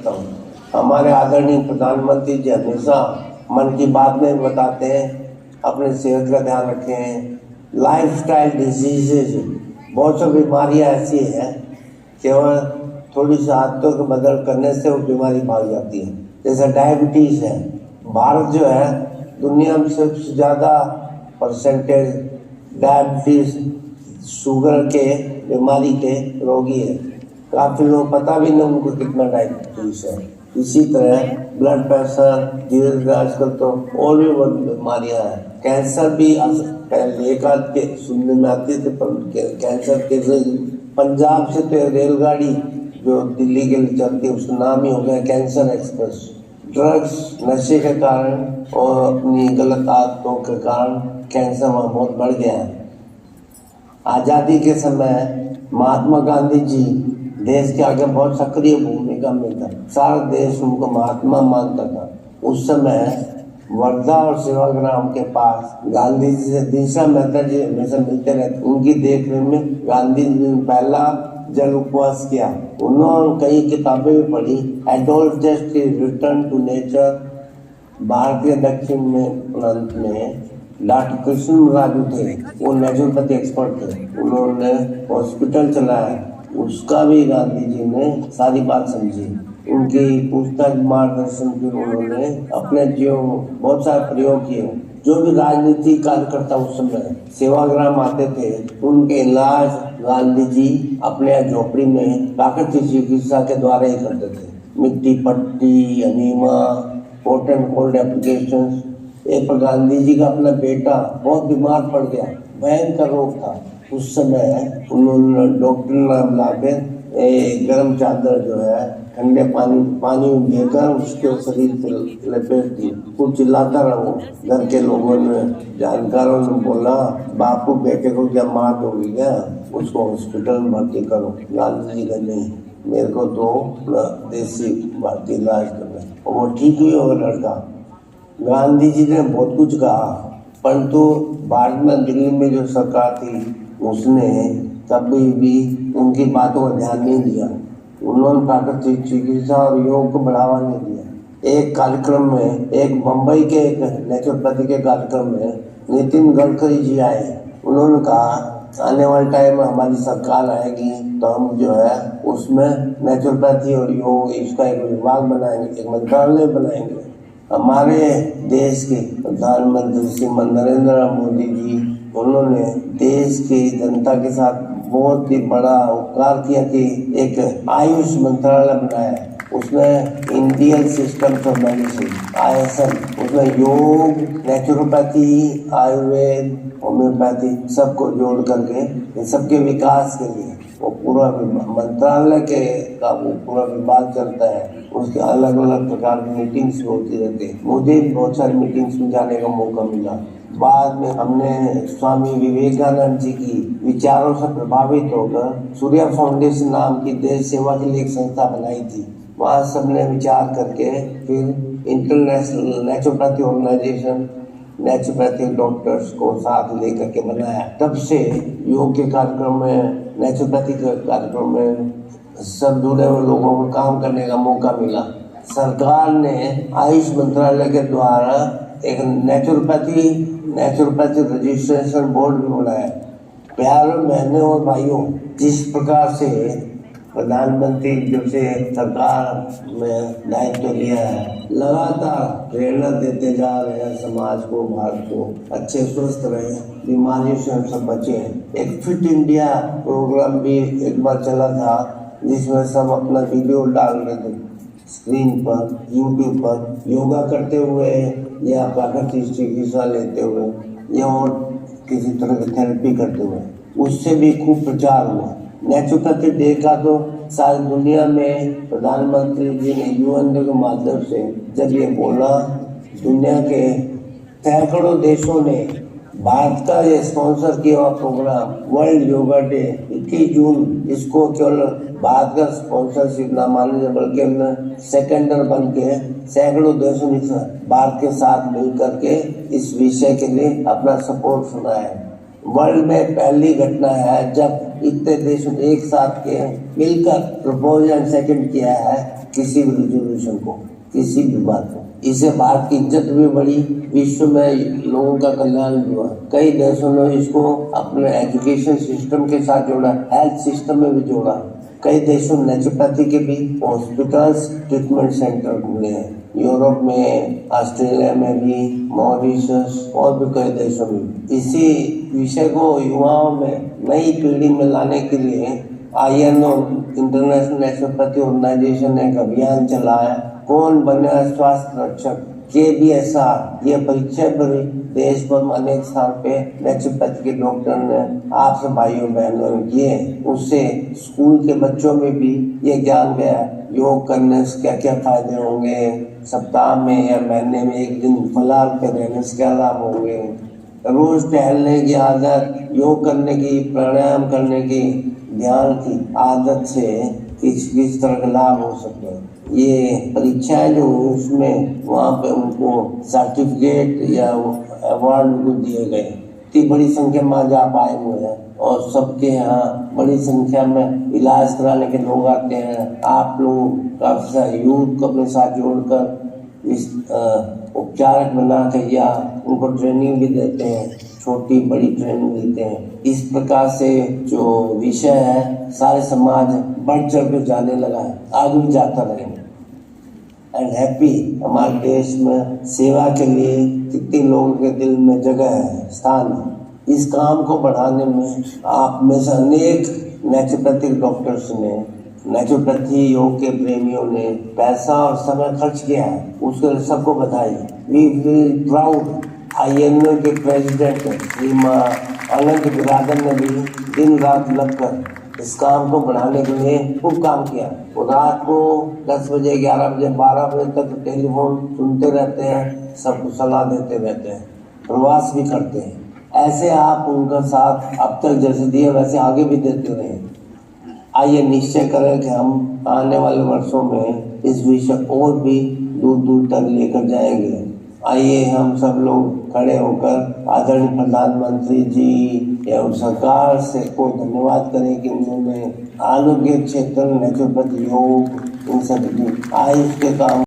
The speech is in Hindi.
करता हूँ। हमारे आदरणीय प्रधानमंत्री जी हमेशा मन की बात में बताते हैं अपने सेहत का ध्यान रखें। लाइफस्टाइल डिजीजेज, बहुत सी बीमारियाँ ऐसी हैं केवल थोड़ी सी आदतों को बदल करने से वो बीमारी भाग जाती है। जैसे डायबिटीज़ है, भारत जो है दुनिया में सबसे ज़्यादा परसेंटेज डायबिटीज़ शुगर के बीमारी के रोगी है। काफ़ी लोग पता भी नहीं उनको कितना डायबिटीज़ है। इसी तरह ब्लड प्रेशर, धीरे धीरे आजकल तो और भी बहुत बीमारियाँ हैं। कैंसर भी पहले एक आध के सुनने में आती थे, पर कैंसर के पंजाब से तो रेलगाड़ी जो दिल्ली के लिए चलती है उसका नाम ही हो गया कैंसर एक्सप्रेस। ड्रग्स, नशे के कारण और अपनी गलत आदतों के कारण कैंसर वहाँ बहुत बढ़ गया है। आज़ादी के समय महात्मा गांधी जी देश के आगे बहुत सक्रिय भूमिका में था। सारा देश उनको महात्मा मानता था। उस समय वर्धा और सेवाग्राम के पास गांधी जी से दीक्षा मेहता जी हमेशा मिलते रहते। उनकी देखरेख में गांधी जी ने पहला जल उपवास किया। उन्होंने कई किताबें भी पढ़ी। एडोल्फ जस्ट की रिटर्न टू नेचर, भारतीय दक्षिण में प्रांत में डॉक्टर कृष्ण राजू थे, वो नेचुरोपैथी एक्सपर्ट थे। उन्होंने हॉस्पिटल चलाया, उसका भी गांधी जी ने सारी बात समझी। उनकी पुस्तक मार्गदर्शन फिर उन्होंने अपने जीवन में बहुत सारे प्रयोग किए। जो भी राजनीतिक कार्यकर्ता उस समय सेवाग्राम आते थे, उनके इलाज गांधी जी अपने झोपड़ी में प्राकृतिक चिकित्सा के द्वारा ही करते थे। मिट्टी पट्टी, enema, hot and cold application. एक पर गांधी जी का अपना बेटा बहुत बीमार पड़ गया, भयंकर रोग था। उस समय उन्होंने डॉक्टर नाम लाकर गर्म चादर जो है ठंडे पानी में देकर उसके शरीर पर लपेट दी। वो चिल्लाता रहा। घर के लोगों ने, जानकारों ने बोला, बापू बेटे को क्या मार दोगे क्या, उसको हॉस्पिटल में भर्ती करो। गांधी जी का नहीं, मेरे को तो देसी भारतीय इलाज करना है। और वो ठीक हुई और लड़का। गांधी जी ने बहुत कुछ कहा, परंतु भारत में दिल्ली में जो सरकार थी उसने कभी भी उनकी बातों का ध्यान नहीं दिया। उन्होंने प्राकृतिक चिकित्सा और योग को बढ़ावा नहीं दिया। एक कार्यक्रम में, एक मुंबई के एक नेचुरोपैथी के कार्यक्रम में नितिन गडकरी जी आए। उन्होंने कहा आने वाले टाइम में हमारी सरकार आएगी तो हम जो है उसमें नेचुरोपैथी और योग इसका एक विभाग बनाएंगे, एक मंत्रालय बनाएंगे। हमारे देश के प्रधानमंत्री श्री नरेंद्र मोदी जी, उन्होंने देश की जनता के साथ बहुत ही बड़ा उपकार किया कि एक आयुष मंत्रालय बनाया। उसमें Indian system of medicine ISM, उसमें योग, नेचुरोपैथी, आयुर्वेद, होम्योपैथी सबको जोड़ करके इन सबके विकास के लिए वो पूरा मंत्रालय के का वो पूरा विभाग चलता है। उसके अलग अलग प्रकार की मीटिंग्स होती रहती है। मुझे बहुत सारी मीटिंग्स में जाने का मौका मिला। बाद में हमने स्वामी विवेकानंद जी की विचारों से प्रभावित होकर सूर्या फाउंडेशन नाम की देश सेवा के लिए एक संस्था बनाई थी। वहाँ सबने विचार करके फिर international naturopathy organisation, naturopathic doctors को साथ लेकर के बनाया। तब से योग के कार्यक्रम में, नेचुरोपैथी के कार्यक्रम में सब जुड़े हुए लोगों को काम करने का मौका मिला। सरकार ने आयुष मंत्रालय के द्वारा एक नेचुरोपैथी रजिस्ट्रेशन बोर्ड भी बनाया। प्यारे बहनों और भाइयों, जिस प्रकार से प्रधानमंत्री जब से सरकार में दायित्व लिया है, लगातार प्रेरणा देते जा रहे हैं समाज को, भारत को अच्छे स्वस्थ रहे, बीमारियों से हम सब बचे। एक फिट इंडिया प्रोग्राम भी एक बार चला था जिसमें सब अपना वीडियो डाल रहे थे स्क्रीन पर, यूट्यूब पर, योगा करते हुए या प्राकृतिक चिकित्सा लेते हुए या और किसी तरह की थेरेपी करते हुए। उससे भी खूब प्रचार हुआ। नेचुरोपैथी डे का तो सारी दुनिया में प्रधानमंत्री जी ने UN के माध्यम से जब ये बोला, दुनिया के सैकड़ों देशों ने भारत का ये स्पॉन्सर किया हुआ प्रोग्राम वर्ल्ड योगा डे 21 जून, इसको केवल भारत का स्पॉन्सरशिप ना माने बल्कि हमने सेकेंडर बन के सैकड़ों देशों ने भारत के साथ मिल करके इस विषय के लिए अपना सपोर्ट सुनाया। वर्ल्ड में पहली घटना है जब इतने देशों ने एक साथ के मिलकर प्रपोज एंड सेकंड किया है किसी भी रिजोल्यूशन को, किसी भी बात को। इससे भारत की इज्जत भी बढ़ी, विश्व में लोगों का कल्याण भी हुआ। कई देशों ने इसको अपने एजुकेशन सिस्टम के साथ जोड़ा, हेल्थ सिस्टम में भी जोड़ा। कई देशों में नेचुरोपैथी के भी हॉस्पिटल्स, ट्रीटमेंट सेंटर खुले हैं। यूरोप में, ऑस्ट्रेलिया में भी, मॉरिशस और भी कई देशों में। इसी विषय को युवाओं में नई पीढ़ी में लाने के लिए INO इंटरनेशनल नेचुरोपैथी ऑर्गेनाइजेशन ने एक अभियान चलाया, कौन बने स्वास्थ्य रक्षक। KBSR ये परीक्षा भरी, देश भर में अनेक स्थान पे नेचुरोपैथी के डॉक्टर ने आपसे भाइयों बहनों ने किए। उससे स्कूल के बच्चों में भी ये ज्ञान गया, योग करने से क्या क्या फायदे होंगे, सप्ताह में या महीने में एक दिन फलाहार पे रहने से क्या लाभ होंगे, रोज टहलने की आदत, योग करने की, प्राणायाम करने की, ध्यान की आदत से किस तरह का लाभ हो सके। ये परीक्षाएं जो उसमें वहाँ पे उनको सर्टिफिकेट या अवार्ड भी दिए गए। इतनी बड़ी संख्या में आज आप आए हुए हैं और सबके यहाँ बड़ी संख्या में इलाज कराने के लोग आते हैं। आप लोग काफी सारे यूथ को अपने साथ जोड़कर इस उपचारक बना कर या उनको ट्रेनिंग भी देते हैं, छोटी बड़ी ट्रेनिंग देते हैं। इस प्रकार से जो विषय है सारे समाज बढ़ चढ़ कर जाने लगा है, आगे भी जाता रहेगा। एंड हैप्पी हमारे देश में सेवा के लिए कितने लोगों के दिल में जगह है, स्थान है। इस काम को बढ़ाने में आप में से अनेक नेचुरोपैथिक डॉक्टर्स ने, नेचुरोपैथी योग के प्रेमियों ने पैसा और समय खर्च किया है, उसके लिए सबको बधाई। We feel proud. INO के प्रेसिडेंट श्रीमान अनंत बिरादर ने भी दिन रात लगकर इस काम को बढ़ाने के लिए खूब काम किया। वो रात को 10 बजे, 11 बजे, 12 बजे तक टेलीफोन सुनते रहते हैं, सबको सलाह देते रहते हैं, प्रवास भी करते हैं। ऐसे आप उनका साथ अब तक जैसे दिए वैसे आगे भी देते रहे। आइए निश्चय करें कि हम आने वाले वर्षों में इस विषय और भी दूर दूर तक लेकर जाएंगे। आइए हम सब लोग खड़े होकर आदरणीय प्रधानमंत्री जी एवं सरकार से को धन्यवाद करें कि उन्होंने आरोग्य क्षेत्र, नेचुरोपैथी, योग, इन सब आयुष के काम